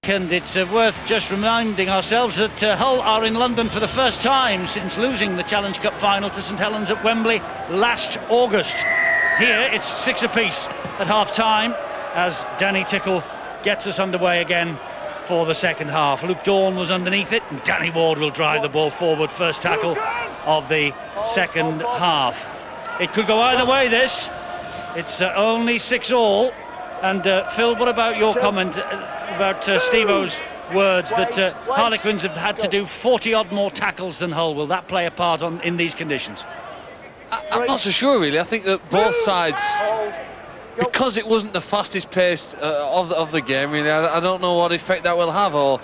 And it's worth just reminding ourselves that Hull are in London for the first time since losing the Challenge Cup final to St Helens at Wembley last August. Here it's 6 apiece at half-time as Danny Tickle gets us underway again for the second half. Luke Dawn was underneath it and Danny Ward will drive the ball forward, first tackle of the second half. It could go either way, this. It's only 6-all. And Phil, what about your comment about Steve-O's words that Harlequins have had to do 40-odd more tackles than Hull? Will that play a part in these conditions? I'm not so sure, really. I think that both sides, because it wasn't the fastest pace of the game, really, I don't know what effect that will have. Or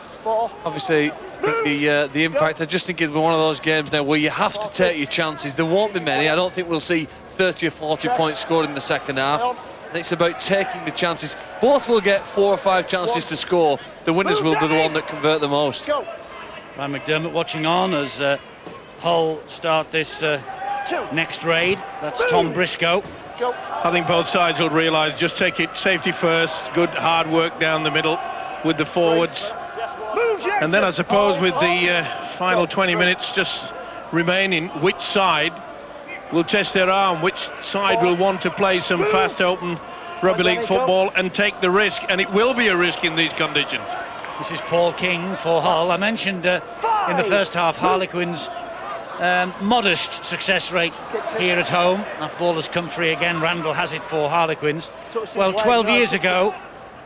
obviously, I think the impact. I just think it's one of those games now where you have to take your chances. There won't be many. I don't think we'll see 30 or 40 points scored in the second half. And it's about taking the chances. Both will get 4 or 5 chances to score. The winners will be the one that convert the most. Ryan McDermott watching on as Hull start this next raid. That's Tom Briscoe. I think both sides will realise, just take it safety first. Good hard work down the middle with the forwards. And then I suppose with the final 20 minutes just remaining, which side will test their arm, which side will want to play some fast open rugby league football and take the risk, and it will be a risk in these conditions. This is Paul King for Hull. I mentioned in the first half Harlequins' modest success rate here at home. That ball has come free again. Randall has it for Harlequins. Well, 12 years ago,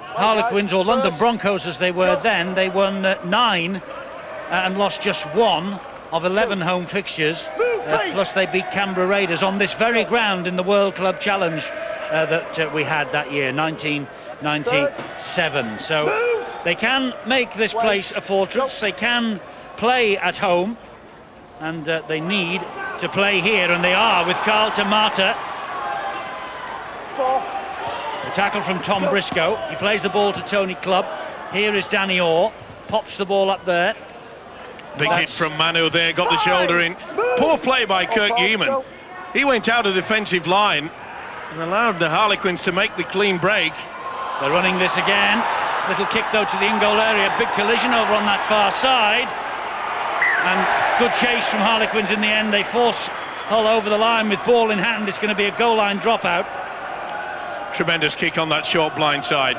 Harlequins, or London Broncos as they were then, they won 9 and lost just 1 of 11 home fixtures. Plus they beat Canberra Raiders on this very ground in the World Club Challenge that we had that year, 1997. So they can make this place a fortress. They can play at home, and they need to play here, and they are with Carl Tamata. The tackle from Tom Briscoe. He plays the ball to Tony Clubb. Here is Danny Orr, pops the ball up there. Big hit from Manu there, got the shoulder in. Poor play by Kirk Yeaman. He went out of the defensive line and allowed the Harlequins to make the clean break. They're running this again. Little kick though to the in-goal area. Big collision over on that far side. And good chase from Harlequins in the end. They force Hull over the line with ball in hand. It's going to be a goal line dropout. Tremendous kick on that short blind side.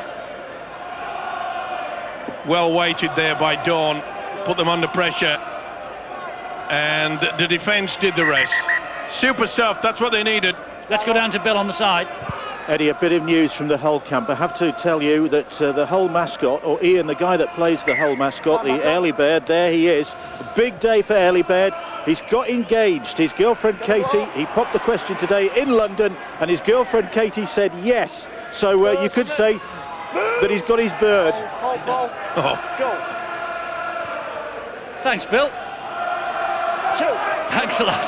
Well weighted there by Dawn. Put them under pressure, and the defence did the rest. Super stuff, that's what they needed. Let's go down to Bill on the side. Eddie, a bit of news from the Hull camp. I have to tell you that the Hull mascot, or Ian, the guy that plays the Hull mascot, the early bird, there he is. A big day for early bird. He's got engaged. His girlfriend Katie, he popped the question today in London, and his girlfriend Katie said yes. So you could say that he's got his bird. Oh. Thanks, Bill. Thanks a lot.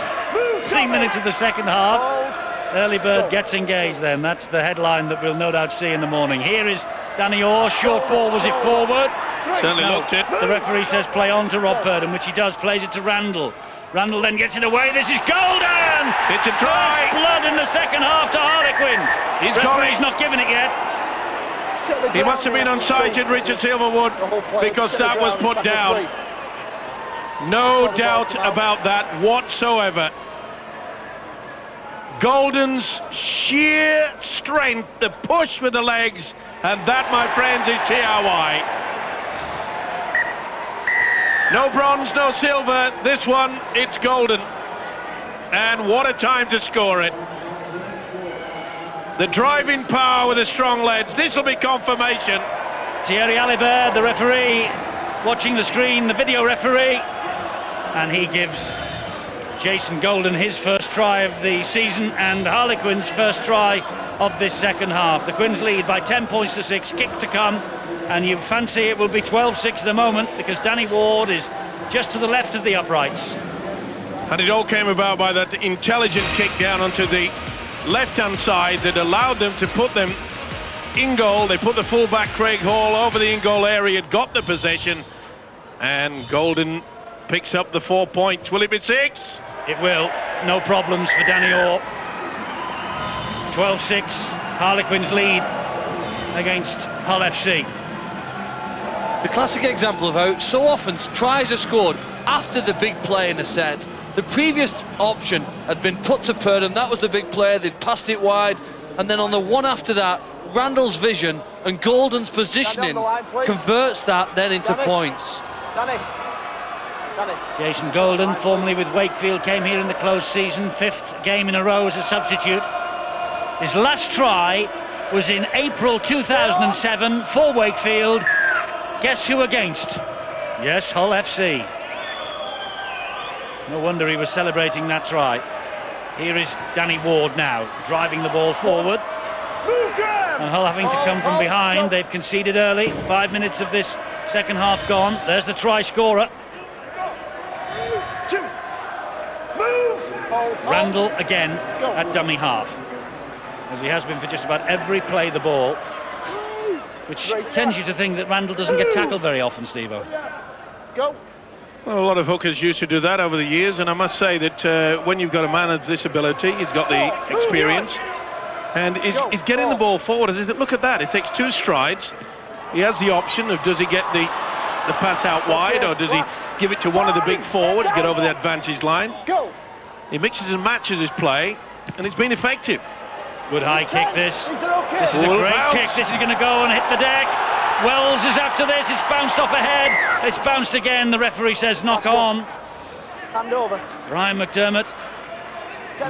3 minutes of the second half. Early bird gets engaged then. That's the headline that we'll no doubt see in the morning. Here is Danny Orr. Short ball, was it forward? Certainly looked it. The referee says play on to Rob Purdon, which he does, plays it to Randall. Randall then gets it away. This is golden! It's a try! First blood in the second half to Harlequins. Referee's not giving it yet. He must have been unsighted, Richard Silverwood, because that was put down. No doubt about that whatsoever. Golden's sheer strength, the push with the legs, and that, my friends, is TRY. No bronze, no silver. This one, it's golden. And what a time to score it. The driving power with the strong legs. This will be confirmation. Thierry Alibert, the referee, watching the screen, the video referee. And he gives Jason Golden his first try of the season and Harlequins' first try of this second half. The Quins lead by 10 points to 6, kick to come, and you fancy it will be 12-6 at the moment because Danny Ward is just to the left of the uprights. And it all came about by that intelligent kick down onto the left-hand side that allowed them to put them in goal. They put the fullback Craig Hall over the in-goal area, got the possession, and Golden picks up the 4 points. Will it be 6? It will. No problems for Danny Orr. 12-6. Harlequins lead against Hull FC. the classic example of how so often tries are scored after the big play in a set. The previous option had been put to Purdom, that was the big play, they'd passed it wide, and then on the one after that, Randall's vision and Golden's positioning converts that then into points. Jason Golden, formerly with Wakefield, came here in the closed season, 5th game in a row as a substitute. His last try was in April 2007 for Wakefield. Guess who against? Yes, Hull FC. No wonder he was celebrating that try. Here is Danny Ward now, driving the ball forward. And Hull having to come from behind. They've conceded early. 5 minutes of this second half gone. There's the try scorer. Randall again at dummy half, as he has been for just about every play the ball, which tends you to think that Randall doesn't get tackled very often, Steve-O. Well, a lot of hookers used to do that over the years, and I must say that when you've got a man of this ability, he's got the experience, and he's getting the ball forward. Look at that, it takes 2 strides. He has the option of does he get the pass out wide, or does he give it to one of the big forwards, get over the advantage line. He mixes and matches his play, and it's been effective. Good high kick this. This is a great kick. This is going to go and hit the deck. Wells is after this. It's bounced off ahead. It's bounced again. The referee says knock on. Hand over. Brian McDermott.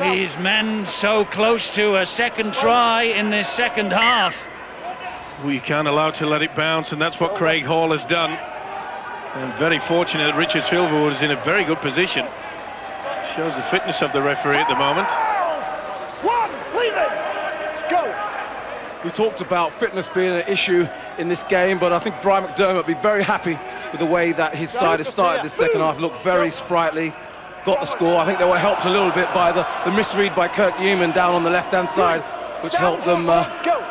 These men so close to a second try in this second half. We can't allow to let it bounce, and that's what Craig Hall has done. And very fortunate that Richard Silverwood is in a very good position. Shows the fitness of the referee at the moment. We talked about fitness being an issue in this game, but I think Brian McDermott will be very happy with the way that his side has started this second half. Looked very sprightly, got the score. I think they were helped a little bit by the misread by Kirk Newman down on the left-hand side, which helped them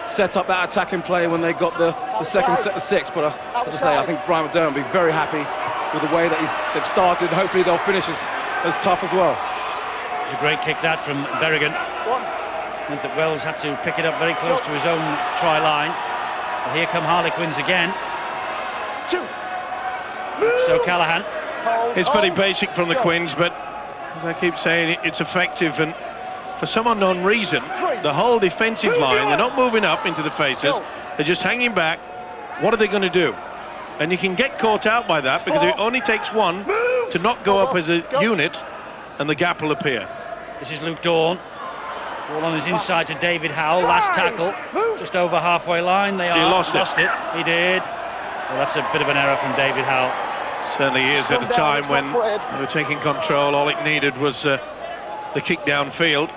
set up that attacking play when they got the second set of 6. But as I say, I think Brian McDermott will be very happy with the way that they've started. Hopefully they'll finish as tough as well. It was a great kick that from Berrigan. Meant that Wells had to pick it up very close to his own try line. But here come Harlequins again. So Callahan. It's very basic from the Quins, but as I keep saying, it's effective, and for some unknown reason, the whole defensive line, they're not moving up into the faces, they're just hanging back. What are they going to do? And you can get caught out by that, because it only takes one to not go up as a unit, and the gap will appear. This is Luke Dawn. Ball on his inside to David Howell. Last tackle, just over halfway line. He lost it. He did. Well, that's a bit of an error from David Howell. Certainly is. At a time when they were taking control, all it needed was the kick downfield,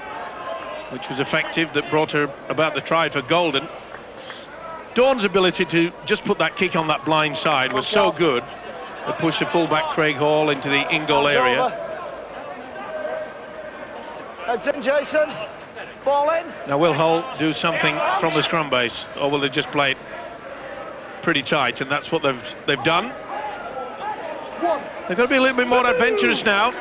which was effective, that brought her about the try for Golden. Dawn's ability to just put that kick on that blind side was so good. It pushed the fullback Craig Hall into the in-goal area. Heads in, Jason. Ball in. Now, will Hull do something from the scrum base, or will they just play it pretty tight? And that's what they've done. They've got to be a little bit more adventurous now.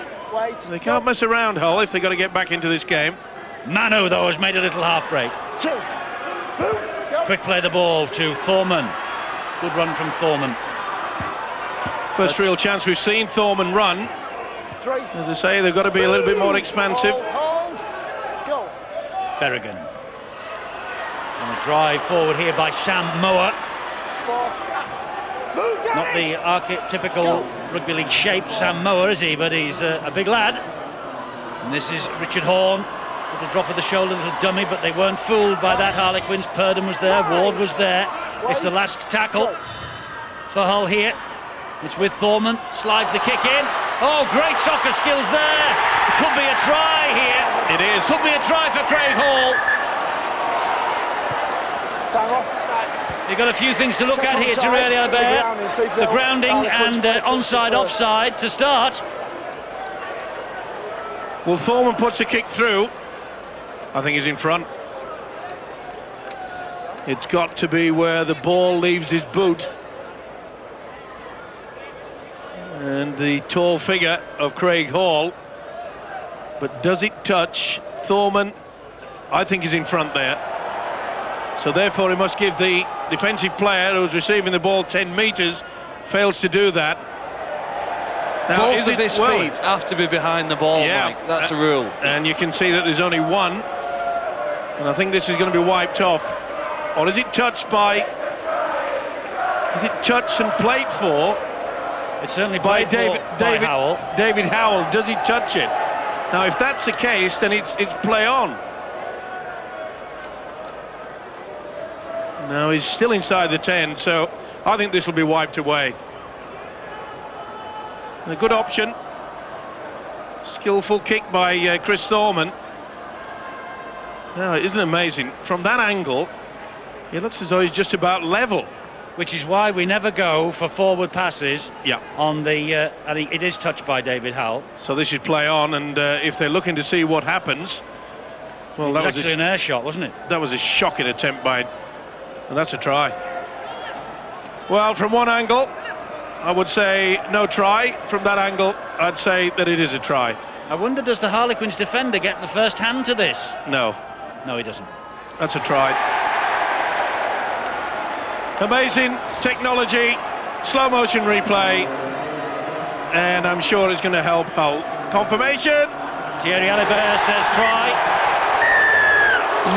They can't mess around, Hull, if they've got to get back into this game. Manu, though, has made a little half break. Quick play the ball to Thorman. Good run from Thorman. First real chance we've seen Thorman run. As I say, they've got to be a little bit more expansive. Berrigan. And a drive forward here by Sam Moore. Not the archetypical rugby league shape, Sam Moore, is he? But he's a big lad. And this is Richard Horn. Little drop of the shoulder, little dummy, but they weren't fooled by that. Harlequins. Purdom was there, Ward was there. It's the last tackle for Hull here. It's with Thorman. Slides the kick in. Oh, great soccer skills there. It could be a try here. It is. Could be a try for Craig Hall. You've got a few things to look at here, Terrell Albert. The grounding and onside, offside to start. Well, Thorman puts a kick through. I think he's in front. It's got to be where the ball leaves his boot. And the tall figure of Craig Hall. But does it touch Thorman? I think he's in front there. So therefore he must give the defensive player who's receiving the ball 10 metres fails to do that. Now, Both of his feet have to be behind the ball, Yeah, Mike. That's a rule. And you can see that there's only one. And I think this is going to be wiped off. Or is it touched by... Is it touched and played for? It's certainly By played by Howell. David Howell. Does he touch it? Now, if that's the case, then it's play on. Now, he's still inside the 10, so I think this will be wiped away. A good option. Skillful kick by Chris Thorman. Now, isn't it amazing? From that angle, it looks as though he's just about level. Which is why we never go for forward passes. Yeah. On the and it is touched by David Howell. So this should play on, and if they're looking to see what happens, well, It was actually an air shot, wasn't it? that was a shocking attempt by, and that's a try. Well, from one angle, I would say no try. From that angle, I'd say that it is a try. I wonder, does the Harlequins defender get the first hand to this? No, No, he doesn't. that's a try. Amazing technology, slow motion replay, and I'm sure it's going to help Hull. Confirmation. Thierry Alibert says try.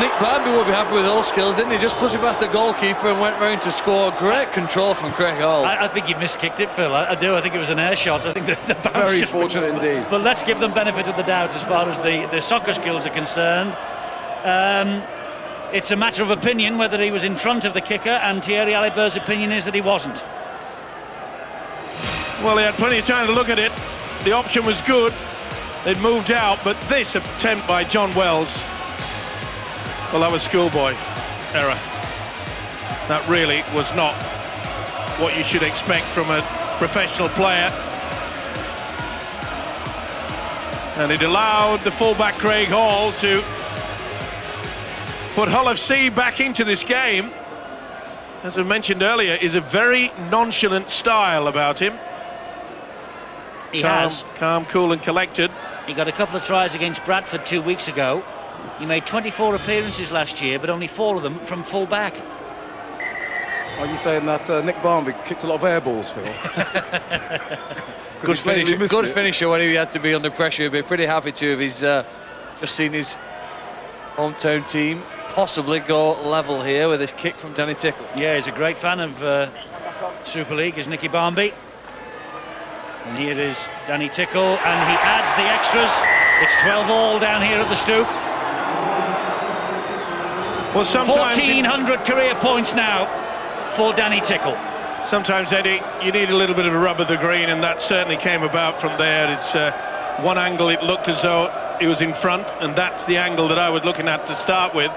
Nick Bambi would be happy with those skills, didn't he? Just pushed it past the goalkeeper and went round to score. Great control from Craig Hall. I think he miskicked it, Phil. I do. I think it was an air shot. I think the bounce Very should- fortunate indeed. But let's give them benefit of the doubt as far as the soccer skills are concerned. It's a matter of opinion whether he was in front of the kicker, and Thierry Alibert's opinion is that he wasn't. Well, he had plenty of time to look at it. The option was good. They'd moved out, but this attempt by John Wells, well, that was schoolboy error. That really was not what you should expect from a professional player. And it allowed the fullback Craig Hall to put Hull FC back into this game. As I mentioned earlier, is a very nonchalant style about him. He Calm, has. calm, cool and collected. He got a couple of tries against Bradford 2 weeks ago. He made 24 appearances last year, but only 4 of them from full back. Are you saying that Nick Barnby kicked a lot of air balls, Phil? Good he plainly finisher. missed Good it. finisher when he had to be under pressure. He'd be pretty happy to if he's just seen his hometown team possibly go level here with this kick from Danny Tickle. Yeah, he's a great fan of Super League, is Nicky Barnby. And here is Danny Tickle, and he adds the extras. It's 12-all down here at the Stoop. Well, sometimes 1,400 career points now for Danny Tickle. sometimes, Eddie, you need a little bit of a rub of the green, and that certainly came about from there. It's one angle, it looked as though he was in front, and that's the angle that I was looking at to start with.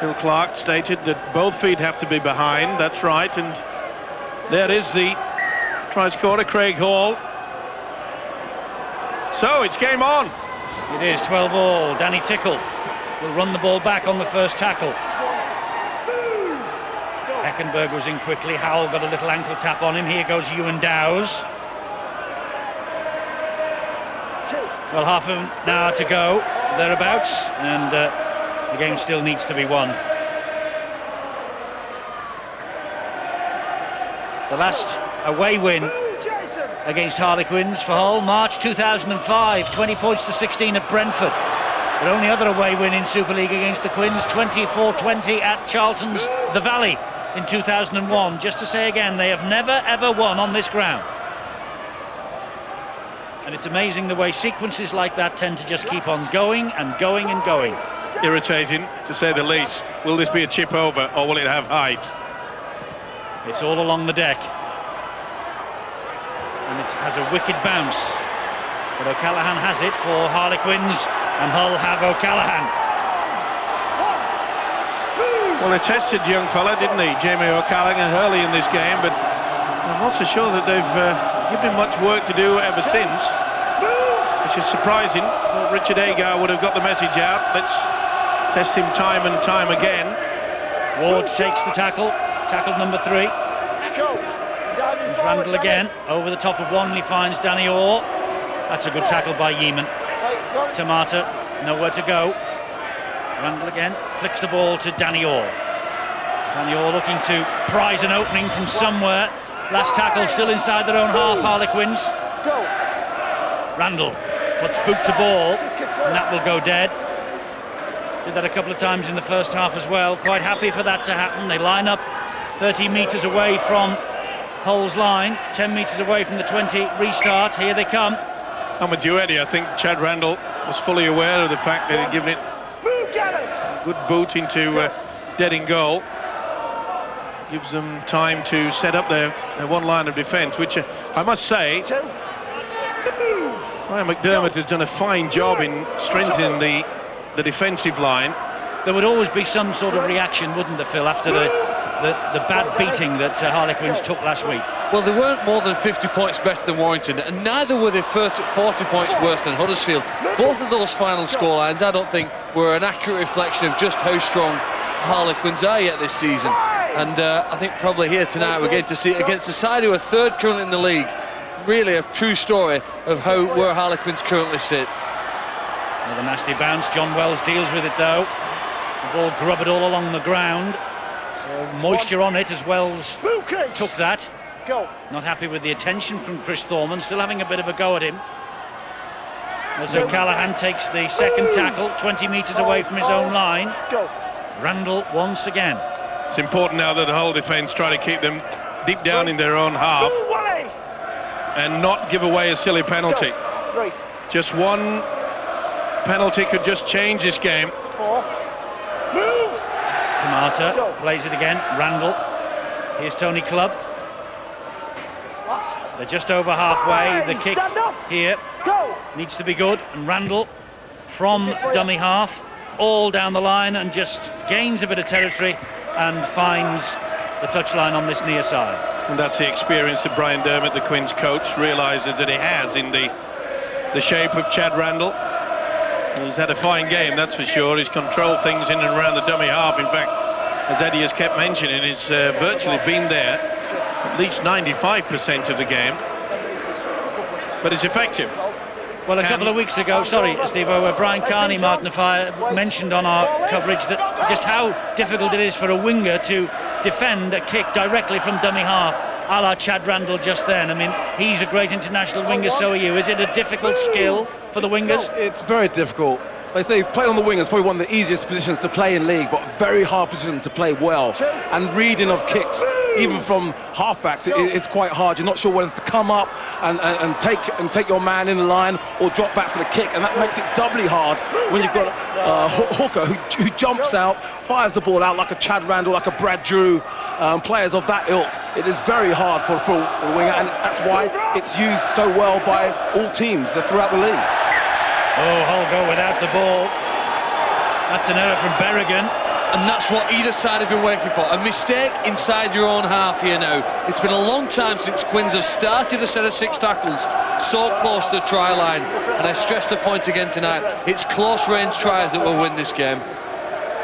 Phil Clark stated that both feet have to be behind, that's right, and there is the try scorer, Craig Hall. So it's game on. It is 12-all. Danny Tickle will run the ball back on the first tackle. Heckenberg was in quickly. Howell got a little ankle tap on him. Here goes Ewan Dowes. Well, half an hour to go, thereabouts, and the game still needs to be won. The last away win against Harlequins for Hull, March 2005, 20 points to 16 at Brentford. Their only other away win in Super League against the Quins, 24-20 at Charlton's The Valley in 2001. Just to say again, they have never ever won on this ground. And it's amazing the way sequences like that tend to just keep on going and going and going. Irritating, to say the least. Will this be a chip over, or will it have height? It's all along the deck. And it has a wicked bounce. But O'Callaghan has it for Harlequins, and Hull have O'Callaghan. Well, they tested young fella, didn't they, Jamie O'Callaghan, early in this game, but I'm not so sure that they've given him much work to do ever since, which is surprising. Well, Richard Agar would have got the message out. Let's test him time and time again. Ward takes the tackle, tackle number 3. There's Randall again, over the top of one, he finds Danny Orr. That's a good tackle by Yeeman. Tamata, nowhere to go. Randall again, flicks the ball to Danny Orr. And you're looking to prize an opening from somewhere. Last tackle still inside their own half, Harlequins. Go. Randall puts boot to ball, and that will go dead. Did that a couple of times in the first half as well. Quite happy for that to happen. They line up 30 metres away from Hull's line, 10 metres away from the 20 restart. Here they come. I'm with you, Eddie. I think Chad Randall was fully aware of the fact that he'd given it a good boot into dead in goal. Gives them time to set up their one line of defence, which I must say, Ryan McDermott has done a fine job in strengthening the defensive line. There would always be some sort of reaction, wouldn't there, Phil, after the bad beating that Harlequins took last week? Well, they weren't more than 50 points better than Warrington, and neither were they 40 points worse than Huddersfield. Both of those final scorelines, I don't think, were an accurate reflection of just how strong Harlequins are yet this season. And I think probably here tonight we're going to see it against a side who are third currently in the league. Really a true story of where Harlequins currently sit. Another nasty bounce. John Wells deals with it though. The ball grubbered all along the ground. So moisture on it as Wells took that. Go. Not happy with the attention from Chris Thorman, still having a bit of a go at him. As O'Callaghan takes the second tackle, 20 metres away from his own line. Go. Randall once again. It's important now that the whole defence try to keep them deep down in their own half and not give away a silly penalty. Just one penalty could just change this game. Tamata plays it again. Randall. Here's Tony Clubb. They're just over halfway. The kick here needs to be good. And Randall from dummy half, all down the line, and just gains a bit of territory and finds the touchline on this near side. And that's the experience that Brian Dermott, the Quins coach, realises that he has in the shape of Chad Randall. He's had a fine game, that's for sure. He's controlled things in and around the dummy half. In fact, as Eddie has kept mentioning, he's virtually been there at least 95% of the game. But it's effective. Well, a couple of weeks ago, sorry, Steve, Brian Carney, Martin, if I mentioned on our coverage that just how difficult it is for a winger to defend a kick directly from dummy half, a la Chad Randall just then. I mean, he's a great international winger, so are you. Is it a difficult skill for the wingers? It's very difficult. They say playing on the wing is probably one of the easiest positions to play in league, but very hard position to play well. And reading of kicks, even from halfbacks, it's quite hard. You're not sure whether to come up and take your man in the line or drop back for the kick, and that makes it doubly hard when you've got a hooker who jumps out, fires the ball out like a Chad Randall, like a Brad Drew, players of that ilk. It is very hard for a winger, and that's why it's used so well by all teams throughout the league. Oh, Hull go without the ball. That's an error from Berrigan. And that's what either side have been waiting for. A mistake inside your own half here now. It's been a long time since Quins have started a set of 6 tackles so close to the try line. And I stress the point again tonight, it's close range tries that will win this game.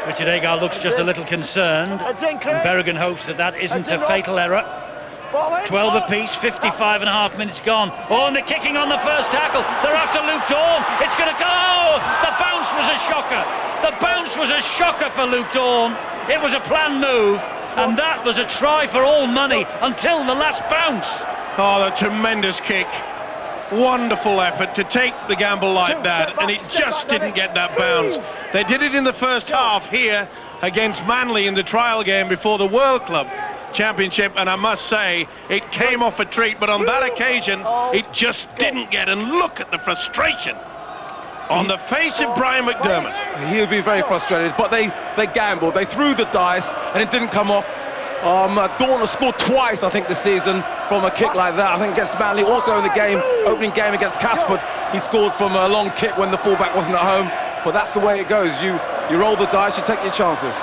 Richard Agar looks just a little concerned, and Berrigan hopes that isn't a fatal error. 12 apiece, 55 and a half minutes gone. Oh, and they're kicking on the first tackle. They're after Luke Dawn. It's going to go. The bounce was a shocker. The bounce was a shocker for Luke Dawn. It was a planned move, and that was a try for all money until the last bounce. Oh, a tremendous kick. Wonderful effort to take the gamble like that, and it just didn't get that bounce. They did it in the first half here against Manly in the trial game before the World Club Championship, and I must say it came off a treat, but on that occasion it just didn't get. And look at the frustration on the face of Brian McDermott. He would be very frustrated, but they gambled, they threw the dice, and it didn't come off. Dawn has scored twice, I think, this season from a kick like that. I think against Manly, also in the opening game against Casper, he scored from a long kick when the fullback wasn't at home. But that's the way it goes. You roll the dice, you take your chances.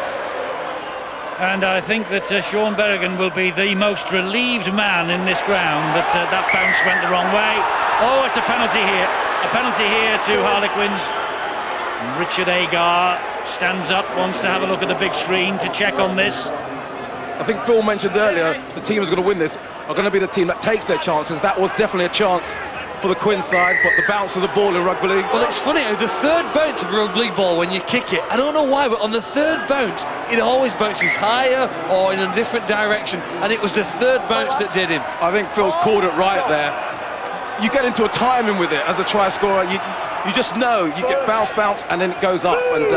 And I think that Sean Berrigan will be the most relieved man in this ground that that bounce went the wrong way. Oh, it's a penalty here. A penalty here to Harlequins. And Richard Agar stands up, wants to have a look at the big screen to check on this. I think Phil mentioned earlier the team who's going to win this are going to be the team that takes their chances. That was definitely a chance for the Quinn side, but the bounce of the ball in rugby league. Well, it's funny, the third bounce of a rugby league ball, when you kick it, I don't know why, but on the third bounce, it always bounces higher or in a different direction, and it was the third bounce that did him. I think Phil's called it right there. You get into a timing with it as a try scorer. You just know you get bounce, and then it goes up, and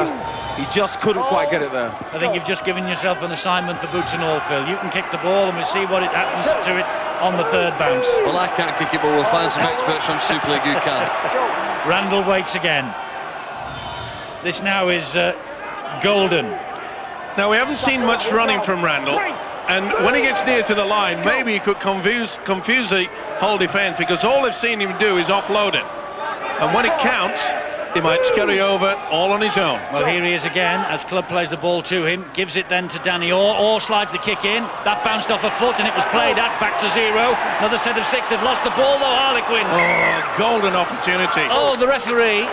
he just couldn't quite get it there. I think you've just given yourself an assignment for boots and all, Phil. You can kick the ball and we'll see what it happens to it on the third bounce. Well, I can't kick it, but we'll find some experts from Super League who can. Randall waits again. This now is golden. Now, we haven't seen much running from Randall, and when he gets near to the line, maybe he could confuse the whole defence, because all they've seen him do is offload it. And when it counts, he might scurry over all on his own. Well, here he is again as Clubb plays the ball to him, gives it then to Danny Orr. Orr slides the kick in. That bounced off a foot and it was played at back to 0. Another set of 6. They've lost the ball though, Harlequins. Oh, golden opportunity. Oh, the referee.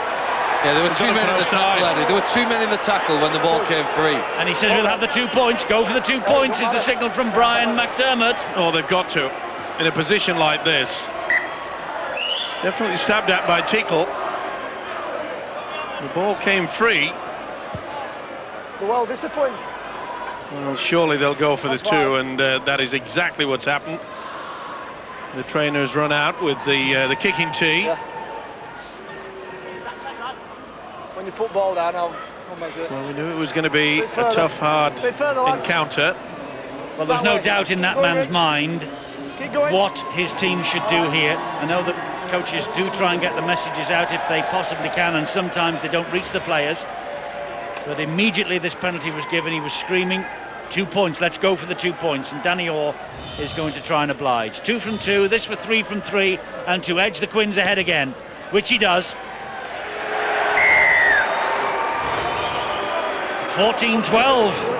Yeah, there were 2 men in the tackle, Eddie. There were 2 men in the tackle when the ball came free. And he says we'll have the 2 points. Go for the 2 points is the signal from Brian McDermott. Oh, they've got to. In a position like this. Definitely stabbed at by Tickle. The ball came free. They're well disciplined. Well, surely they'll go for the 2, and that is exactly what's happened. The trainers run out with the kicking tee. Yeah. When you put ball down, I'll measure it. Well, we knew it was going to be a tough, hard encounter. Well, there's no doubt in that man's mind Keep going. what his team should do here. I know that coaches do try and get the messages out if they possibly can, and sometimes they don't reach the players. But immediately this penalty was given, he was screaming, 2 points, let's go for the 2 points. And Danny Orr is going to try and oblige. 2 from 2, this for 3 from 3, and to edge the Quins ahead again, which he does. 14-12.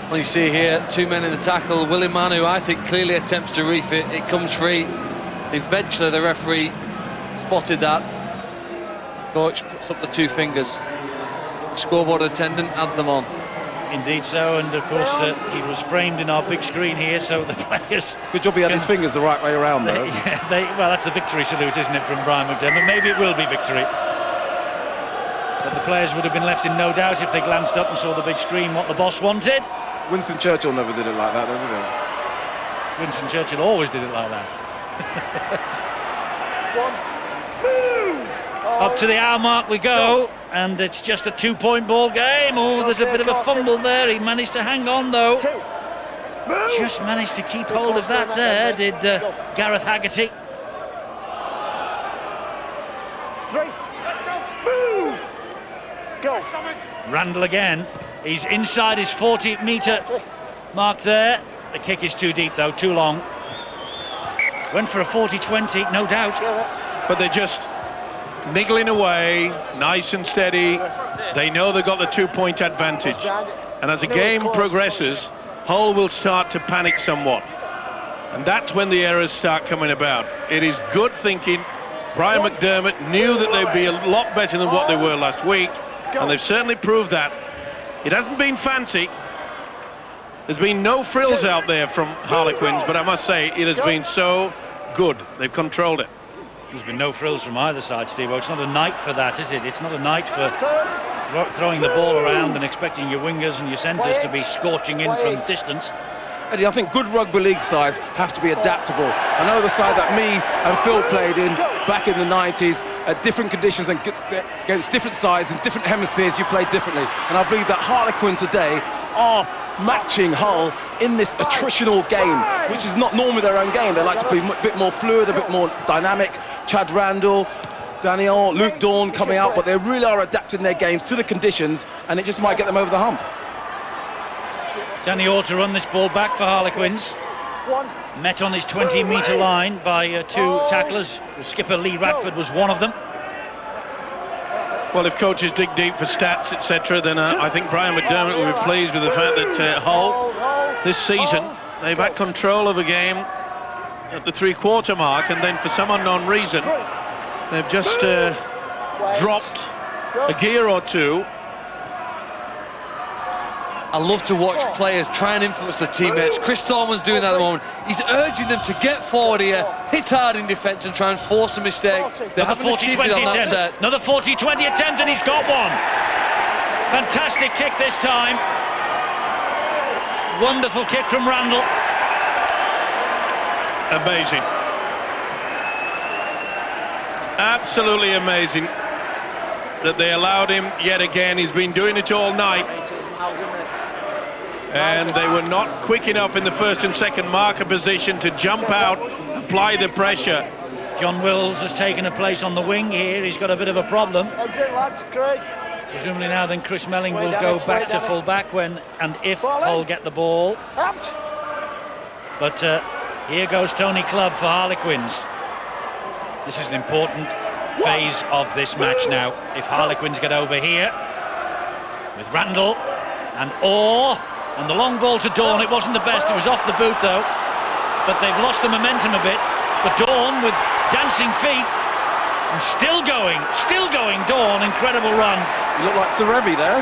Well, you see here, 2 men in the tackle. Willie Mann, who I think clearly attempts to reef it. It comes free. Eventually the referee spotted that. Coach puts up the 2 fingers. Scoreboard attendant adds them on. Indeed so, and of course he was framed in our big screen here, so the players... Good job he had his fingers the right way around, though. Well, that's the victory salute, isn't it, from Brian McDermott? Maybe it will be victory. But the players would have been left in no doubt if they glanced up and saw the big screen what the boss wanted. Winston Churchill never did it like that, did he? Winston Churchill always did it like that. Up to the hour mark we go, and it's just a 2-point ball game. Oh, there's a bit of a fumble there. He managed to hang on, though. Just managed to keep hold of that there, did Gareth Haggerty. 3. Move. Go. Randall again. He's inside his 40-metre mark there. The kick is too deep, though, too long. Went for a 40-20, no doubt. But they're just niggling away, nice and steady. They know they've got the 2-point advantage. And as the game progresses, Hull will start to panic somewhat. And that's when the errors start coming about. It is good thinking. Brian McDermott knew that they'd be a lot better than what they were last week, and they've certainly proved that. It hasn't been fancy. There's been no frills out there from Harlequins, but I must say it has been so good. They've controlled it. There's been no frills from either side, Steve. It's not a night for that, is it? It's not a night for throwing the ball around and expecting your wingers and your centres to be scorching in from distance. Eddie, I think good rugby league sides have to be adaptable. I know the side that me and Phil played in back in the 90s at different conditions and against different sides and different hemispheres, you play differently. And I believe that Harlequins today are matching Hull in this attritional game, which is not normally their own game. They like to be a bit more fluid, a bit more dynamic. Chad Randall, Daniel, Luke Dawn coming out, but they really are adapting their games to the conditions, and it just might get them over the hump. Danny Orr to run this ball back for Harlequins. Met on his 20-metre line by 2 tacklers. The skipper Lee Radford was one of them. Well, if coaches dig deep for stats, etc., then I think Brian McDermott will be pleased with the fact that Hull, this season, they've had control of a game at the 3-quarter mark, and then for some unknown reason, they've just dropped a gear or two. I love to watch players try and influence their teammates. Chris Thorman's doing that at the moment. He's urging them to get forward here, hit hard in defence and try and force a mistake. They haven't achieved it on that set. Another 40-20 attempt, and he's got one. Fantastic kick this time. Wonderful kick from Randall. Amazing. Absolutely amazing that they allowed him yet again. He's been doing it all night. And they were not quick enough in the first and second marker position to jump out, apply the pressure. John Wills has taken a place on the wing here. He's got a bit of a problem. That's it, lads. Great. Presumably now then Chris Melling will go back to full back when and if Hull get the ball. But here goes Tony Clubb for Harlequins. This is an important phase of this match now. If Harlequins get over here with Randall and Orr and the long ball to Dawn, it wasn't the best, it was off the boot though, but they've lost the momentum a bit. But Dawn with dancing feet and still going Dawn, incredible run. You look like Serebi there.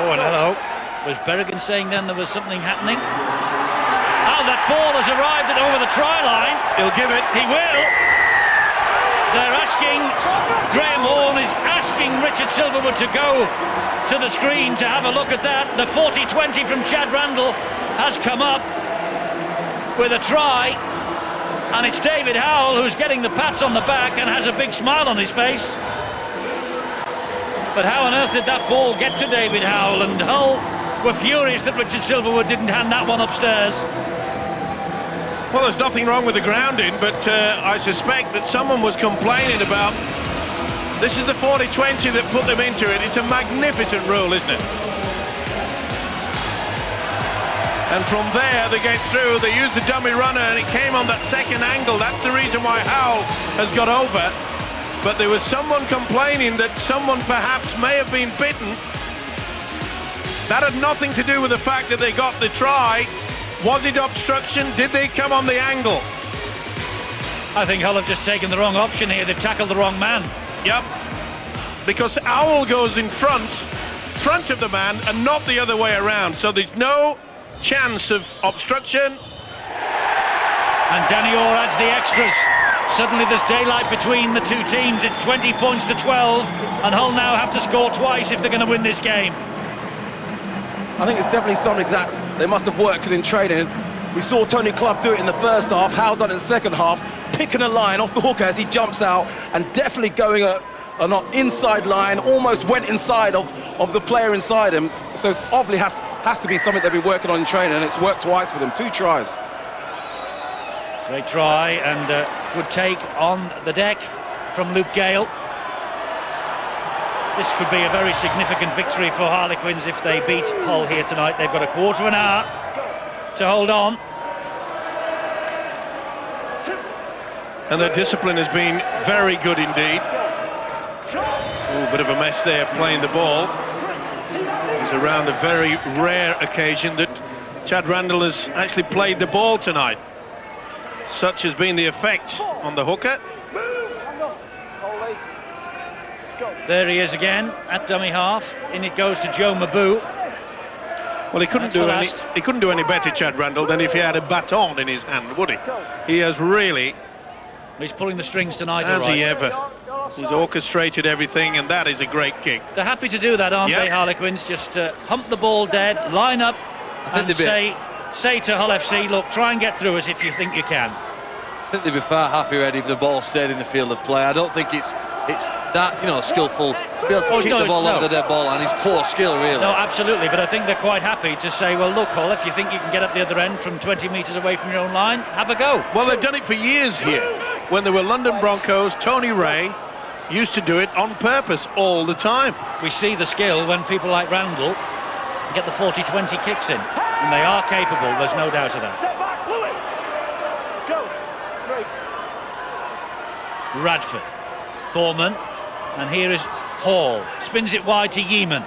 Oh, and hello. Was Berrigan saying then there was something happening? Oh, that ball has arrived over the try line. He'll give it. He will. They're asking, Graham Horn is asking Richard Silverwood to go to the screen to have a look at that. The 40-20 from Chad Randall has come up with a try, and it's David Howell who's getting the pats on the back and has a big smile on his face. But how on earth did that ball get to David Howell? And Hull were furious that Richard Silverwood didn't hand that one upstairs. Well, there's nothing wrong with the grounding, but I suspect that someone was complaining about. This is the 40-20 that put them into it. It's a magnificent rule, isn't it? And from there they get through, they use the dummy runner, and it came on that second angle. That's the reason why Howell has got over. But there was someone complaining that someone perhaps may have been bitten. That had nothing to do with the fact that they got the try. Was it obstruction? Did they come on the angle? I think Hull have just taken the wrong option here. They've tackled the wrong man. Yep. Because Howell goes in front of the man and not the other way around. So there's no chance of obstruction. And Danny Orr adds the extras. Suddenly there's daylight between the two teams. It's 20 points to 12, and Hull now have to score twice if they're going to win this game. I think it's definitely something that they must have worked in training. We saw Tony Clubb do it in the first half, Howell done it in the second half, picking a line off the hooker as he jumps out and definitely going an inside line, almost went inside of the player inside him. So it's obviously has to be something they've been working on in training, and it's worked twice for them, 2 tries. Great try and good take on the deck from Luke Gale. This could be a very significant victory for Harlequins if they beat Hull here tonight. They've got a quarter of an hour to hold on. And their discipline has been very good indeed. Ooh, bit of a mess there playing the ball. It's around a very rare occasion that Chad Randall has actually played the ball tonight. Such has been the effect on the hooker. There he is again at dummy half. In it goes to Joe Mabou. Well, he couldn't do any better, Chad Randall, than if he had a baton in his hand, would he? He has really. He's pulling the strings tonight. Has he ever? He's orchestrated everything, and that is a great kick. They're happy to do that, aren't they, Harlequins? Just hump the ball dead, line up, and say to Hull FC, look, try and get through us if you think you can. I think they'd be far happier, Eddie, if the ball stayed in the field of play. I don't think it's that, skillful to be able to kick the ball over the dead ball, and it's poor skill, really. No, absolutely, but I think they're quite happy to say, well, look, Hull, if you think you can get up the other end from 20 metres away from your own line, have a go. Well, they've done it for years here. When they were London Broncos, Tony Ray used to do it on purpose all the time. We see the skill when people like Randall get the 40-20 kicks in, and they are capable, there's no doubt of that. Step back, Louis. Go. Great. Radford, Foreman, and here is Hall. Spins it wide to Yeaman.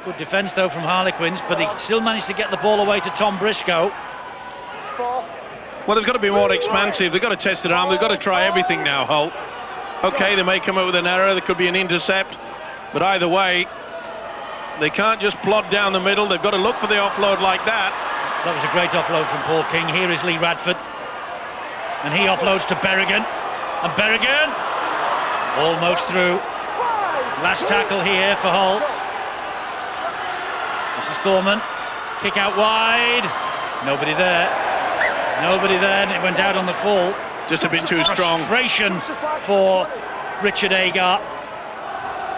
Good defence though from Harlequins, but he still managed to get the ball away to Tom Briscoe. Well, they've got to be more expansive. They've got to test their arm. They've got to try everything now, Hull. Okay, they may come up with an error. There could be an intercept. But either way, they can't just plod down the middle. They've got to look for the offload like that. That was a great offload from Paul King. Here is Lee Radford. And he offloads to Berrigan. And Berrigan almost through. Last tackle here for Hull. This is Thorman. Kick out wide. Nobody there. Nobody there, and it went out on the full. Just a bit too strong. Frustration for Richard Agar.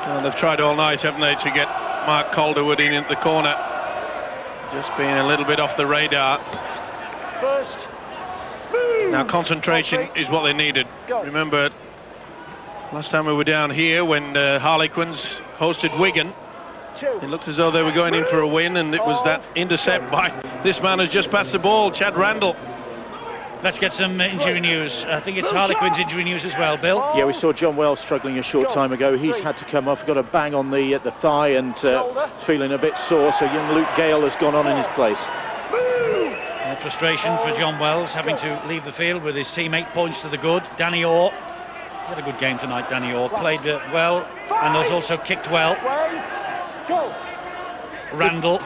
Well, they've tried all night, haven't they, to get Mark Calderwood in at the corner. Just being a little bit off the radar. First. Now concentration is what they needed. Remember, last time we were down here when Harlequins hosted Wigan, it looked as though they were going in for a win, and it was that intercept by this man who's just passed the ball, Chad Randall. Let's get some injury news. I think it's Harlequins injury news as well, Bill. Yeah, we saw John Wells struggling a short time ago. He's had to come off, got a bang on the thigh and feeling a bit sore, so young Luke Gale has gone on in his place. Frustration for John Wells, having to leave the field with his team 8 points to the good. Danny Orr, he's had a good game tonight, Danny Orr. Played well and has also kicked well. Randall,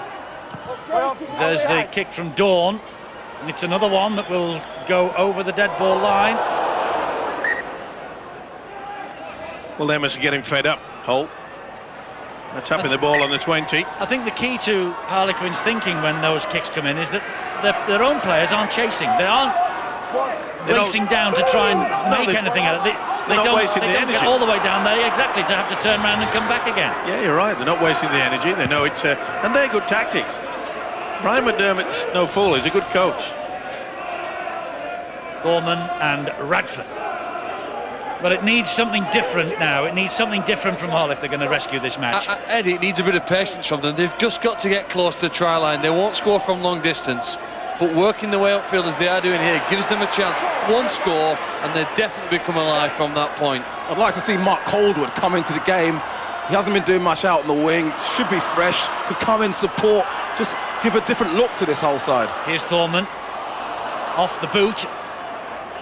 there's the kick from Dawn. And it's another one that will go over the dead ball line. Well, they must be getting fed up, Hull. They're tapping the ball on the 20. I think the key to Harlequins thinking when those kicks come in is that their own players aren't chasing. They aren't racing down to try and make anything out of it. They don't get all the way down there, exactly, to have to turn around and come back again. Yeah, you're right. They're not wasting the energy. They know it's... and they're good tactics. Brian McDermott's no fool. He's a good coach. Gorman and Radford. But it needs something different now. It needs something different from Hull if they're going to rescue this match. Eddie, it needs a bit of patience from them. They've just got to get close to the try line. They won't score from long distance, but working the way upfield as they are doing here gives them a chance. One score, and they definitely become alive from that point. I'd like to see Mark Calderwood come into the game. He hasn't been doing much out on the wing. Should be fresh. Could come in, support. Just give a different look to this whole side. Here's Thorman off the boot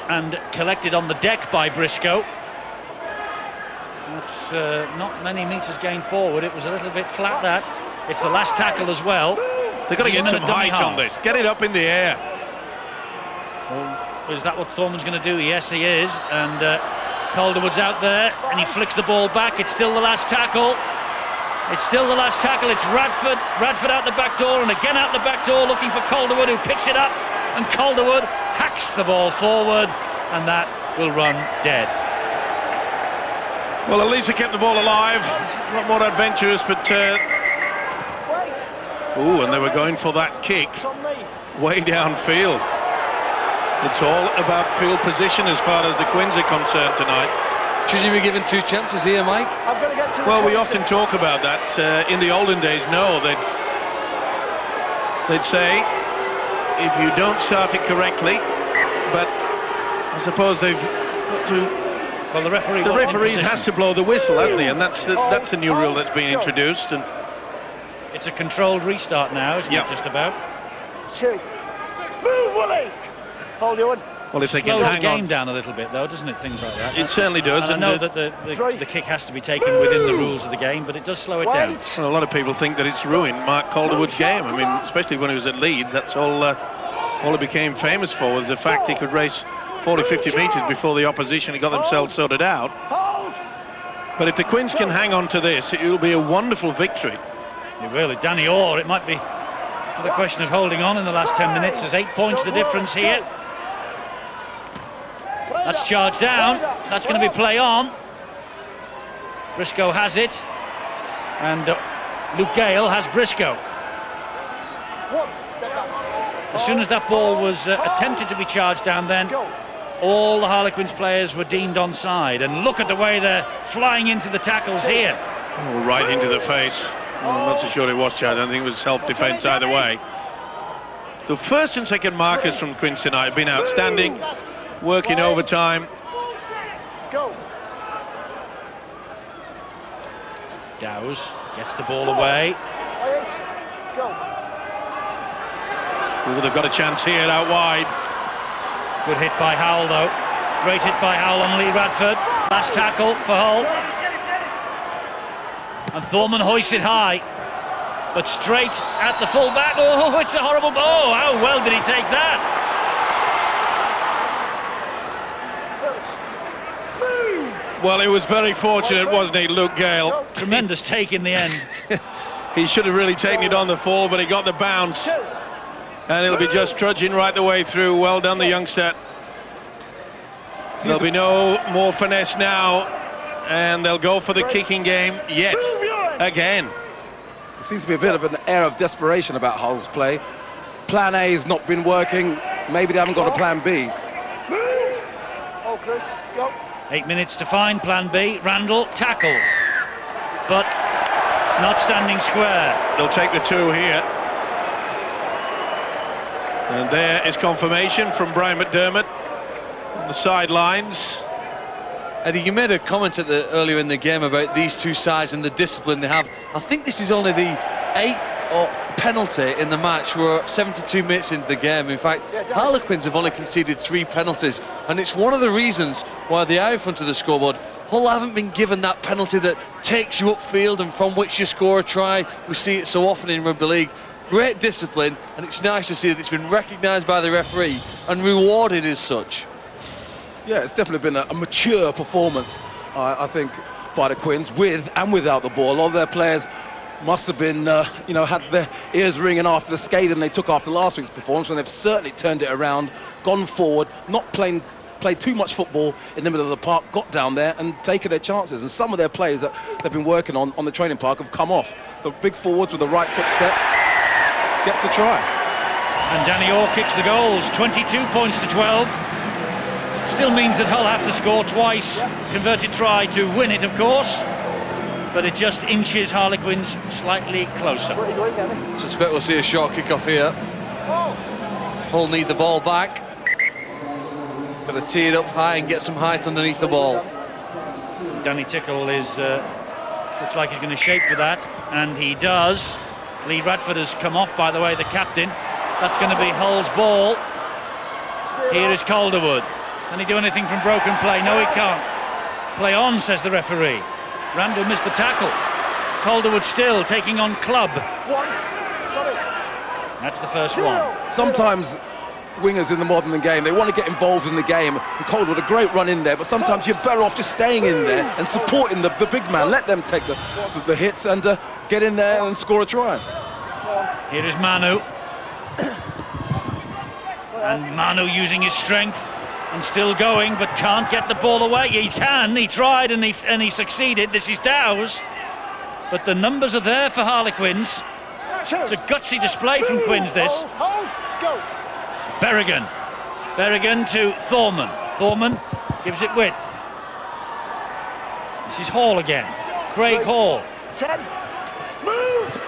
and collected on the deck by Briscoe. That's not many metres gained forward. It was a little bit flat, that. It's the last tackle as well. They've got to get some height on this. Get it up in the air. Well, is that what Thorman's going to do? Yes, he is. And Calderwood's out there, and he flicks the ball back. It's still the last tackle. It's still the last tackle. It's Radford. Radford out the back door, and again out the back door, looking for Calderwood, who picks it up. And Calderwood hacks the ball forward, and that will run dead. Well, at least they kept the ball alive. A lot more adventurous, but... Ooh, and they were going for that kick way downfield. It's all about field position as far as the Quins are concerned tonight. Should you be given 2 chances here, Mike? Well, we often talk about that. In the olden days, no, they'd say if you don't start it correctly, but I suppose they've got to... Well, the referee has to blow the whistle, hasn't he? And that's the new rule that's been introduced. And it's a controlled restart now, isn't it? Just about. Move, Willie! Hold you on. Well, if they can Slows hang the game on, down a little bit, though, doesn't it? Things like that. It certainly does. And I know that the kick has to be taken within the rules of the game, but it does slow it down. Well, a lot of people think that it's ruined Mark Calderwood's game. I mean, especially when he was at Leeds, that's all he became famous for, was the fact he could race 40, 50 metres before the opposition. He got themselves sorted out. But if the Quins can hang on to this, it will be a wonderful victory. Really, Danny Orr, it might be the question of holding on in the last 10 minutes. There's 8 points the difference here. That's charged down. That's going to be play on. Briscoe has it. And Luke Gale has Briscoe. As soon as that ball was attempted to be charged down, then all the Harlequins players were deemed onside. And look at the way they're flying into the tackles here. Oh, right into the face. I'm not so sure it was, Chad. I don't think it was self-defence either way. The first and second markers from Quins tonight have been outstanding, working overtime. Dowes gets the ball away. Ooh, they've got a chance here out wide. Good hit by Howell, though. Great hit by Howell on Lee Radford. Last tackle for Hull. And Thorman hoists it high, but straight at the full-back. Oh, it's a horrible... Oh, how well did he take that? Well, it was very fortunate, wasn't he, Luke Gale? Tremendous take in the end. He should have really taken it on the fall, but he got the bounce. And he'll be just trudging right the way through. Well done, the youngster. There'll be no more finesse now, and they'll go for the kicking game yet again. There seems to be a bit of an air of desperation about Hull's play. Plan A has not been working. Maybe they haven't got a plan B. Oh, Chris, go. 8 minutes to find plan B. Randall tackled, but not standing square. They'll take the two here. And there is confirmation from Brian McDermott on the sidelines. Eddie, you made a comment earlier in the game about these two sides and the discipline they have. I think this is only the 8th penalty in the match. We're 72 minutes into the game. In fact, Harlequins have only conceded 3 penalties, and it's one of the reasons why they are in front of the scoreboard. Hull haven't been given that penalty that takes you upfield and from which you score a try. We see it so often in rugby league. Great discipline, and it's nice to see that it's been recognised by the referee and rewarded as such. Yeah, it's definitely been a mature performance, I think, by the Quins, with and without the ball. A lot of their players must have been, had their ears ringing after the scathing they took after last week's performance, and they've certainly turned it around, gone forward, not played too much football in the middle of the park, got down there and taken their chances. And some of their players that they've been working on the training park have come off. The big forwards with the right foot step gets the try. And Danny Orr kicks the goals. 22 points to 12. Still means that Hull have to score twice. Converted try to win it, of course, but it just inches Harlequins slightly closer. Suspect we'll see a short kick-off here. Hull need the ball back. Got to tee it up high and get some height underneath the ball. Danny Tickle looks like he's going to shape for that, and he does. Lee Radford has come off, by the way, the captain. That's going to be Hull's ball. Here is Calderwood. Can he do anything from broken play? No, he can't. Play on, says the referee. Randall missed the tackle. Calderwood still taking on Clubb. That's the first one. Sometimes wingers in the modern game, they want to get involved in the game, and Calderwood a great run in there, but sometimes you're better off just staying in there and supporting the big man. Let them take the hits and get in there and score a try. Here is Manu. And Manu using his strength and still going, but can't get the ball away. He tried and he succeeded. This is Dowes, but the numbers are there for Harlequins. It's a gutsy display from Quins, this. Berrigan to Thorman. Thorman gives it width. This is Hall again. Craig Hall. 10. Move.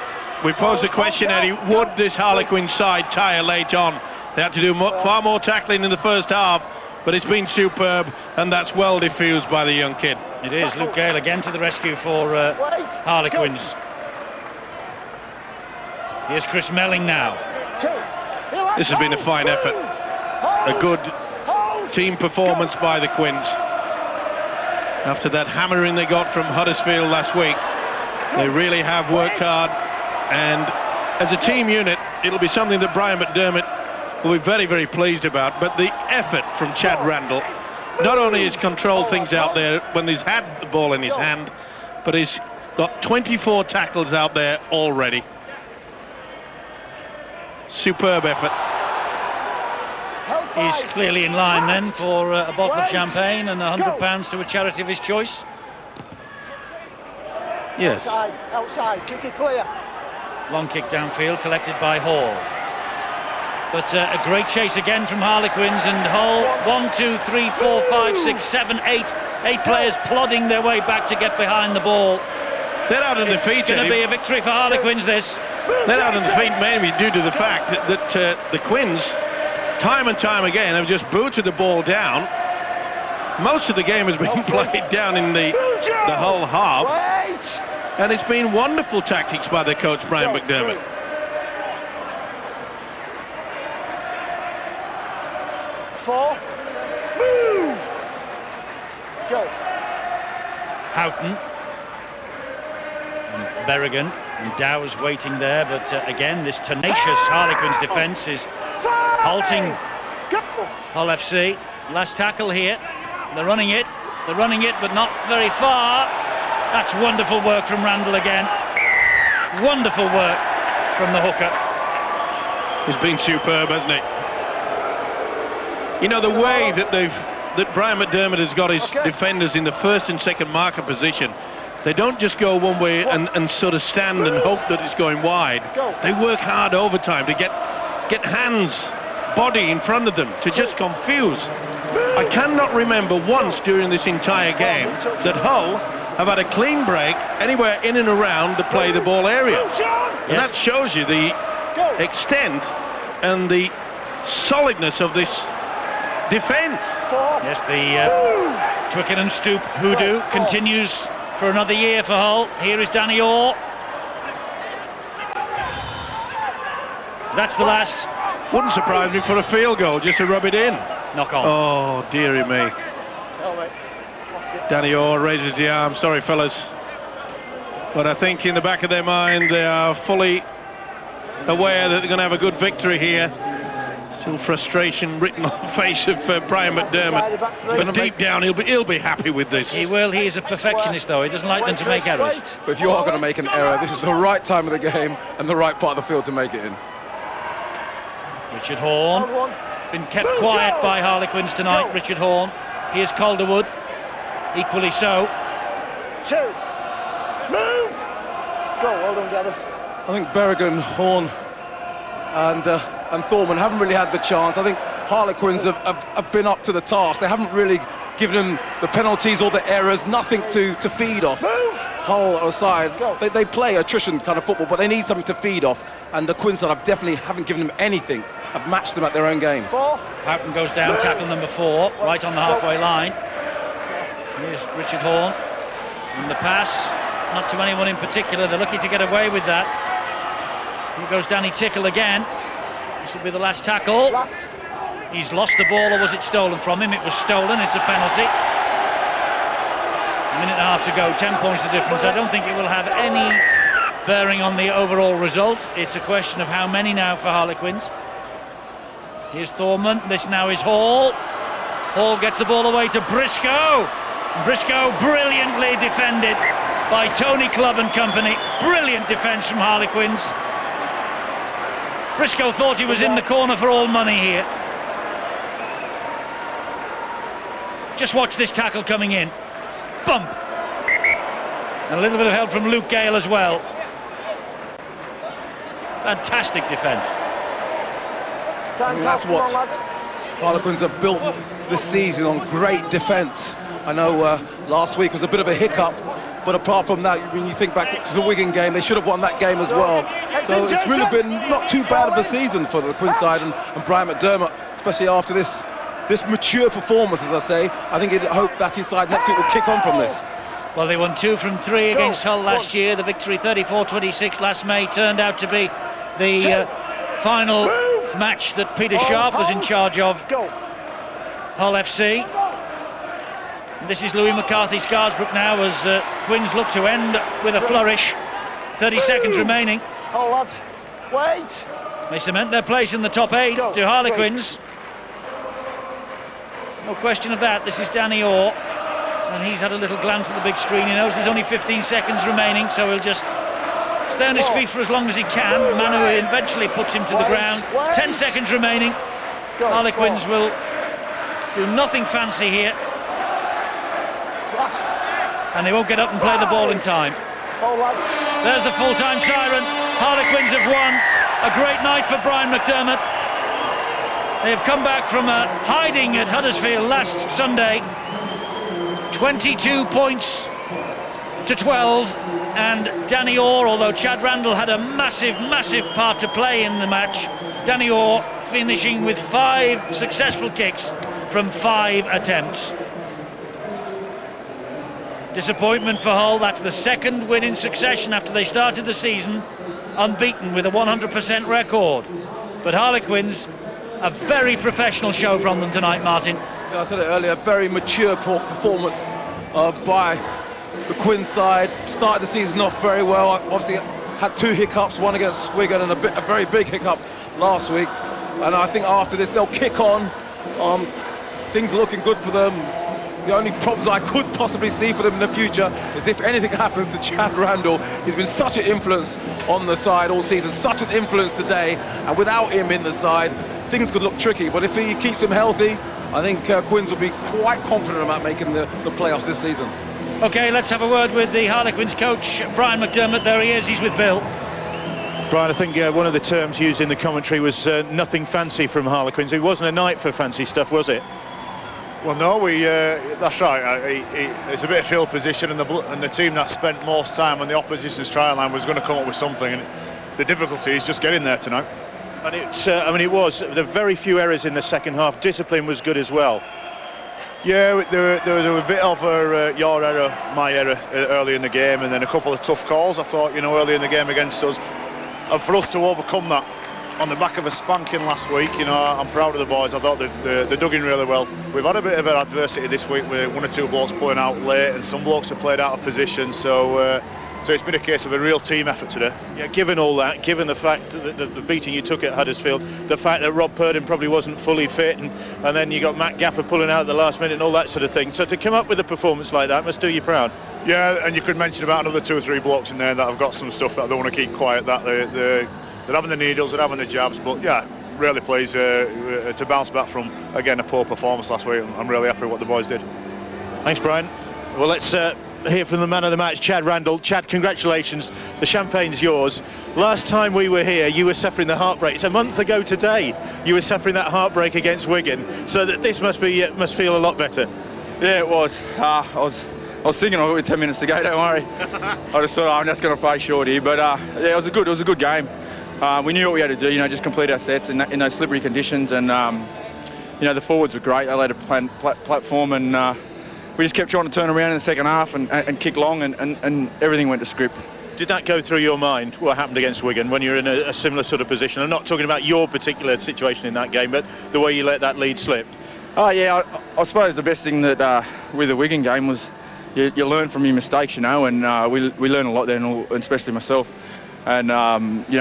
We posed the question, Eddie, would this Harlequin side tire late on? They had to do far more tackling in the first half, but it's been superb, and that's well diffused by the young kid. It is. Luke Gale again to the rescue for Harlequins. Here's Chris Melling now. This has been a fine effort. A good team performance by the Quins. After that hammering they got from Huddersfield last week, they really have worked hard, and as a team unit, it'll be something that Brian McDermott will be very, very pleased about. But the effort from Chad Randall, not only has controlled things out there when he's had the ball in his hand, but he's got 24 tackles out there already. Superb effort. He's clearly in line then for a bottle of champagne and £100 to a charity of his choice. Yes. Outside, kick it clear. Long kick downfield collected by Hall. But a great chase again from Harlequins, and Hull 1, 2, 3, 4, 5, 6, 7, 8 players plodding their way back to get behind the ball. They're out of defeat. It's going to be a victory for Harlequins, this. They're out of defeat mainly due to the fact that the Quins, time and time again, have just booted the ball down. Most of the game has been played down in the Hull half, and it's been wonderful tactics by the coach Brian McDermott. Four. Move. Go. Houghton. And Berrigan and Dow's waiting there, but again, this tenacious Harlequins defence is halting Hull FC. Last tackle here. They're running it, but not very far. That's wonderful work from Randall again. Wonderful work from the hooker. He's been superb, hasn't he? You know, the way that Brian McDermott has got his defenders in the first and second marker position, they don't just go one way and sort of stand and hope that it's going wide. They work hard overtime to get hands, body in front of them to just confuse. I cannot remember once during this entire game that Hull have had a clean break anywhere in and around the play the ball area. And that shows you the extent and the solidness of this defence. Yes, the Twickenham Stoop hoodoo continues for another year for Hull. Here is Danny Orr. That's the last. Wouldn't surprise me for a field goal just to rub it in. Knock on. Oh, dearie me. Danny Orr raises the arm. Sorry, fellas. But I think in the back of their mind they are fully aware that they're going to have a good victory here. Still frustration written on the face of Brian McDermott. But deep down he'll be happy with this. He will. He is a perfectionist, though. He doesn't like them to make errors. But if you are going to make an error, this is the right time of the game and the right part of the field to make it in. Richard Horn, been kept quiet by Harlequins tonight. Richard Horn. Here's Calderwood, equally so. Move! Go, well done, Gareth. I think Berrigan, Horn and Thorman haven't really had the chance. I think Harlequins have been up to the task. They haven't really given them the penalties or the errors, nothing to feed off. Hull aside, they play attrition kind of football, but they need something to feed off. And the Queensland definitely haven't given them anything. Have matched them at their own game. Houghton goes down, tackle number 4, right on the halfway line. Here's Richard Horn. And the pass, not to anyone in particular. They're lucky to get away with that. Here goes Danny Tickle again. This will be the last tackle. He's lost the ball, or was it stolen from him? It was stolen. It's a penalty. A minute and a half to go, 10 points the difference. I don't think it will have any bearing on the overall result. It's a question of how many now for Harlequins. Here's Thorman. This now is Hall. Hall gets the ball away to Briscoe. Briscoe brilliantly defended by Tony Clubb and company. Brilliant defence from Harlequins. Briscoe thought he was in the corner for all money here. Just watch this tackle coming in. Bump. And a little bit of help from Luke Gale as well. Fantastic defence. I mean, that's what Harlequins have built this season, on great defence. I know last week was a bit of a hiccup, but apart from that, when you think back to the Wigan game, they should have won that game as well. So it's really been not too bad of a season for the Quins side and Brian McDermott, especially after this mature performance, as I say. I think he'd hope that his side next week will kick on from this. Well, they won 2 from 3 against Hull last year. The victory 34-26 last May turned out to be the final match that Peter Sharp was in charge of Hull FC. And this is Louis McCarthy Scarsbrook now as Quins look to end with a flourish. 30 seconds remaining. Oh, lads, wait! They cement their place in the top 8 to Harlequins. No question of that. This is Danny Orr, and he's had a little glance at the big screen. He knows there's only 15 seconds remaining, so he'll just stay on his feet for as long as he can. Manu eventually puts him to the ground. 10 seconds remaining. Harlequins will do nothing fancy here, and they won't get up and play the ball in time. There's the full-time siren. Harlequins have won. A great night for Brian McDermott. They have come back from a hiding at Huddersfield last Sunday. 22 points to 12, and Danny Orr, although Chad Randall had a massive part to play in the match, Danny Orr finishing with 5 successful kicks from 5 attempts. Disappointment for Hull. That's the second win in succession after they started the season unbeaten with a 100% record. But Harlequins, a very professional show from them tonight, Martin. I said it earlier, very mature performance by the Quinn side started the season off very well. Obviously had 2 hiccups, one against Wigan and a very big hiccup last week. And I think after this they'll kick on. Things are looking good for them. The only problems I could possibly see for them in the future is if anything happens to Chad Randall. He's been such an influence on the side all season, such an influence today, and without him in the side, things could look tricky. But if he keeps him healthy, I think Quinns will be quite confident about making the playoffs this season. OK, let's have a word with the Harlequins coach, Brian McDermott. There he is, he's with Bill. Brian, I think one of the terms used in the commentary was nothing fancy from Harlequins. It wasn't a night for fancy stuff, was it? Well, no, that's right. It's a bit of field position, and the team that spent most time on the opposition's try line was going to come up with something, and the difficulty is just getting there tonight. And it was the very few errors in the second half. Discipline was good as well. Yeah, there was a bit of your error, my error early in the game, and then a couple of tough calls, I thought, early in the game against us. And for us to overcome that on the back of a spanking last week, I'm proud of the boys. I thought they dug in really well. We've had a bit of adversity this week with 1 or 2 blokes pulling out late, and some blokes have played out of position, so it's been a case of a real team effort today. Yeah, given all that, given the fact that the beating you took at Huddersfield, the fact that Rob Purdon probably wasn't fully fit, and then you got Matt Gaffer pulling out at the last minute and all that sort of thing, so to come up with a performance like that must do you proud. Yeah, and you could mention about another 2 or 3 blokes in there that have got some stuff that they want to keep quiet, that they're having the needles, they're having the jabs, but yeah, really pleased to bounce back from, again, a poor performance last week. I'm really happy with what the boys did. Thanks, Brian. Well, let's hear from the man of the match, Chad Randall. Chad, congratulations. The champagne's yours. Last time we were here, you were suffering the heartbreak. It's a month ago today you were suffering that heartbreak against Wigan, so that this must feel a lot better. Yeah, it was. I was thinking of it with 10 minutes to go, don't worry. I just thought, I'm just going to play short here. But yeah, it was a good game. We knew what we had to do, just complete our sets in those slippery conditions. And, the forwards were great. They laid a platform, and we just kept trying to turn around in the second half and kick long, and everything went to script. Did that go through your mind, what happened against Wigan, when you're in a similar sort of position? I'm not talking about your particular situation in that game, but the way you let that lead slip. Oh, yeah, I suppose the best thing that with the Wigan game was you learn from your mistakes, and we learn a lot there, and especially myself. And,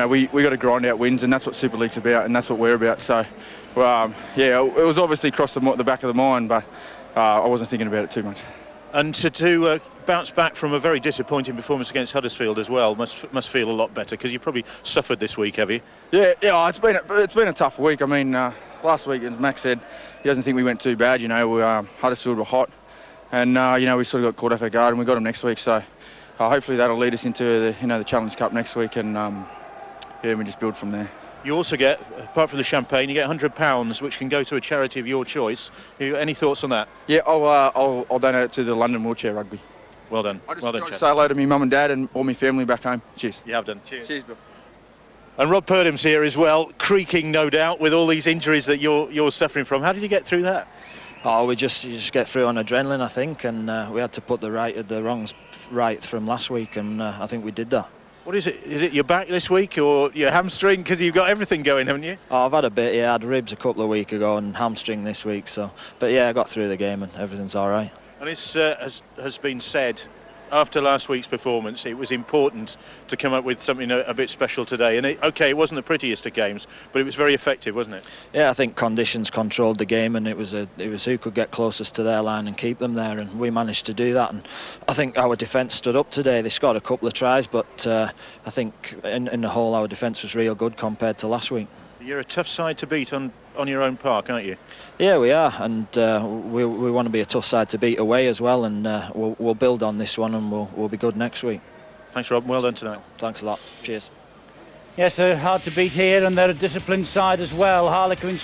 we got to grind out wins, and that's what Super League's about, and that's what we're about. So, yeah, it was obviously across the back of the mind, but I wasn't thinking about it too much. And to bounce back from a very disappointing performance against Huddersfield as well must feel a lot better, because you probably suffered this week, have you? Yeah, it's been a tough week. I mean, last week, as Max said, he doesn't think we went too bad. Huddersfield were hot, and we sort of got caught off our guard, and we got them next week. So hopefully that'll lead us into the Challenge Cup next week, and we just build from there. You also get, apart from the champagne, you get £100, which can go to a charity of your choice. Any thoughts on that? Yeah, I'll donate it to the London Wheelchair Rugby. Well done. I just say hello to my mum and dad and all my family back home. Cheers. You have done. Cheers. Cheers, Bill. And Rob Purdon's here as well, creaking no doubt with all these injuries that you're suffering from. How did you get through that? Oh, you just get through on adrenaline, I think, and we had to put the wrongs right from last week, and I think we did that. What is it? Is it your back this week or your hamstring? Because you've got everything going, haven't you? Oh, I've had a bit, yeah. I had ribs a couple of weeks ago and hamstring this week, but yeah, I got through the game and everything's all right. And this has been said after last week's performance, it was important to come up with something a bit special today. And it wasn't the prettiest of games, but it was very effective, wasn't it? Yeah, I think conditions controlled the game, and it was who could get closest to their line and keep them there, and we managed to do that. And I think our defence stood up today. They scored a couple of tries, but I think in the whole our defence was real good compared to last week. You're a tough side to beat on your own park, aren't you? Yeah, we are, and we want to be a tough side to beat away as well, and we'll build on this one, and we'll be good next week. Thanks, Rob. Well done tonight. Thanks a lot. Cheers. Yes, they're hard to beat here, and they're a disciplined side as well. Harlequins